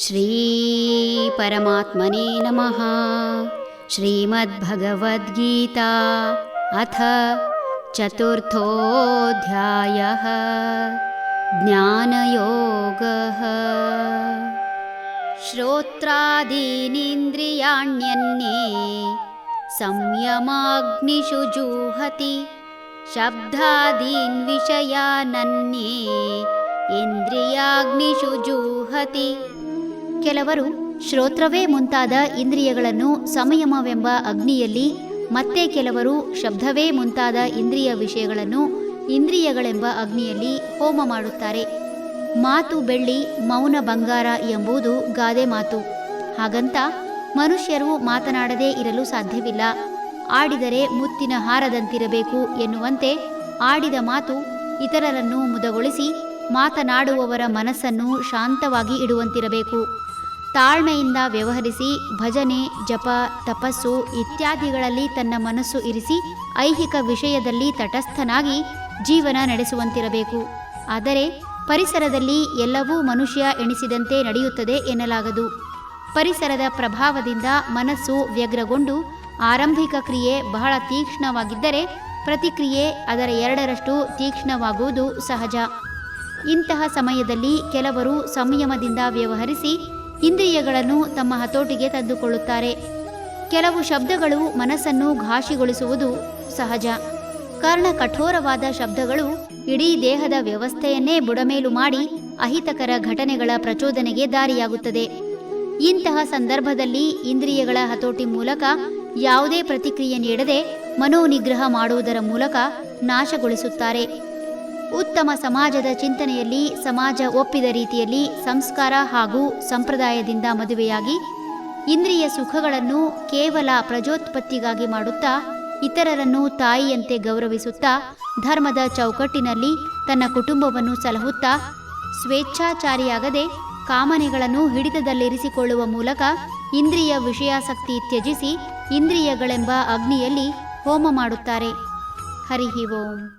ಶ್ರೀ ಪರಮಾತ್ಮನೇ ನಮಃ. ಶ್ರೀಮದ್ಭಗವದ್ಗೀತಾ ಅಥ ಚತುರ್ಥೋಧ್ಯಾಯಃ ಜ್ಞಾನಯೋಗಃ. ಶ್ರೋತ್ರಾದೀನಿಂದ್ರಿಯಾಣ್ಯನ್ಯೇ ಸಂಯಮಾಗ್ನಿಷು ಜೂಹತಿ ಶಬ್ದಾದೀನ್ ವಿಷಯಾನನ್ಯೇ ಇಂದ್ರಿಯಾಗ್ನಿಷು ಜೂಹತಿ. ಕೆಲವರು ಶ್ರೋತ್ರವೇ ಮುಂತಾದ ಇಂದ್ರಿಯಗಳನ್ನು ಸಂಯಮವೆಂಬ ಅಗ್ನಿಯಲ್ಲಿ, ಮತ್ತೆ ಕೆಲವರು ಶಬ್ದವೇ ಮುಂತಾದ ಇಂದ್ರಿಯ ವಿಷಯಗಳನ್ನು ಇಂದ್ರಿಯಗಳೆಂಬ ಅಗ್ನಿಯಲ್ಲಿ ಹೋಮ ಮಾಡುತ್ತಾರೆ. ಮಾತು ಬೆಳ್ಳಿ, ಮೌನ ಬಂಗಾರ ಎಂಬುದು ಗಾದೆ ಮಾತು. ಹಾಗಂತ ಮನುಷ್ಯರು ಮಾತನಾಡದೇ ಇರಲು ಸಾಧ್ಯವಿಲ್ಲ. ಆಡಿದರೆ ಮುತ್ತಿನ ಹಾರದಂತಿರಬೇಕು ಎನ್ನುವಂತೆ ಆಡಿದ ಮಾತು ಇತರರನ್ನು ಮುದಗೊಳಿಸಿ ಮಾತನಾಡುವವರ ಮನಸ್ಸನ್ನು ಶಾಂತವಾಗಿ ಇಡುವಂತಿರಬೇಕು. ತಾಳ್ಮೆಯಿಂದ ವ್ಯವಹರಿಸಿ ಭಜನೆ, ಜಪ, ತಪಸ್ಸು ಇತ್ಯಾದಿಗಳಲ್ಲಿ ತನ್ನ ಮನಸ್ಸು ಇರಿಸಿ ಐಹಿಕ ವಿಷಯದಲ್ಲಿ ತಟಸ್ಥನಾಗಿ ಜೀವನ ನಡೆಸುವಂತಿರಬೇಕು. ಆದರೆ ಪರಿಸರದಲ್ಲಿ ಎಲ್ಲವೂ ಮನುಷ್ಯ ಎಣಿಸಿದಂತೆ ನಡೆಯುತ್ತದೆ ಎನ್ನಲಾಗದು. ಪರಿಸರದ ಪ್ರಭಾವದಿಂದ ಮನಸ್ಸು ವ್ಯಗ್ರಗೊಂಡು ಆರಂಭಿಕ ಕ್ರಿಯೆ ಬಹಳ ತೀಕ್ಷ್ಣವಾಗಿದ್ದರೆ ಪ್ರತಿಕ್ರಿಯೆ ಅದರ 2ರಷ್ಟು ತೀಕ್ಷ್ಣವಾಗುವುದು ಸಹಜ. ಇಂತಹ ಸಮಯದಲ್ಲಿ ಕೆಲವರು ಸಂಯಮದಿಂದ ವ್ಯವಹರಿಸಿ ಇಂದ್ರಿಯಗಳನ್ನು ತಮ್ಮ ಹತೋಟಿಗೆ ತಂದುಕೊಳ್ಳುತ್ತಾರೆ. ಕೆಲವು ಶಬ್ದಗಳು ಮನಸ್ಸನ್ನು ಘಾಸಿಗೊಳಿಸುವುದು ಸಹಜ. ಕಾರಣ ಕಠೋರವಾದ ಶಬ್ದಗಳು ಇಡೀ ದೇಹದ ವ್ಯವಸ್ಥೆಯನ್ನೇ ಬುಡಮೇಲು ಮಾಡಿ ಅಹಿತಕರ ಘಟನೆಗಳ ಪ್ರಚೋದನೆಗೆ ದಾರಿಯಾಗುತ್ತದೆ. ಇಂತಹ ಸಂದರ್ಭದಲ್ಲಿ ಇಂದ್ರಿಯಗಳ ಹತೋಟಿ ಮೂಲಕ ಯಾವುದೇ ಪ್ರತಿಕ್ರಿಯೆ ನೀಡದೆ ಮನೋನಿಗ್ರಹ ಮಾಡುವುದರ ಮೂಲಕ ನಾಶಗೊಳಿಸುತ್ತಾರೆ. ಉತ್ತಮ ಸಮಾಜದ ಚಿಂತನೆಯಲ್ಲಿ ಸಮಾಜ ಒಪ್ಪಿದ ರೀತಿಯಲ್ಲಿ ಸಂಸ್ಕಾರ ಹಾಗೂ ಸಂಪ್ರದಾಯದಿಂದ ಮದುವೆಯಾಗಿ ಇಂದ್ರಿಯ ಸುಖಗಳನ್ನು ಕೇವಲ ಪ್ರಜೋತ್ಪತ್ತಿಗಾಗಿ ಮಾಡುತ್ತಾ ಇತರರನ್ನು ತಾಯಿಯಂತೆ ಗೌರವಿಸುತ್ತಾ ಧರ್ಮದ ಚೌಕಟ್ಟಿನಲ್ಲಿ ತನ್ನ ಕುಟುಂಬವನ್ನು ಸಲಹುತ್ತಾ ಸ್ವೇಚ್ಛಾಚಾರಿಯಾಗದೆ ಕಾಮನೆಗಳನ್ನು ಹಿಡಿತದಲ್ಲಿರಿಸಿಕೊಳ್ಳುವ ಮೂಲಕ ಇಂದ್ರಿಯ ವಿಷಯಾಸಕ್ತಿ ತ್ಯಜಿಸಿ ಇಂದ್ರಿಯಗಳೆಂಬ ಅಗ್ನಿಯಲ್ಲಿ ಹೋಮ ಮಾಡುತ್ತಾರೆ. ಹರಿ ಓಂ.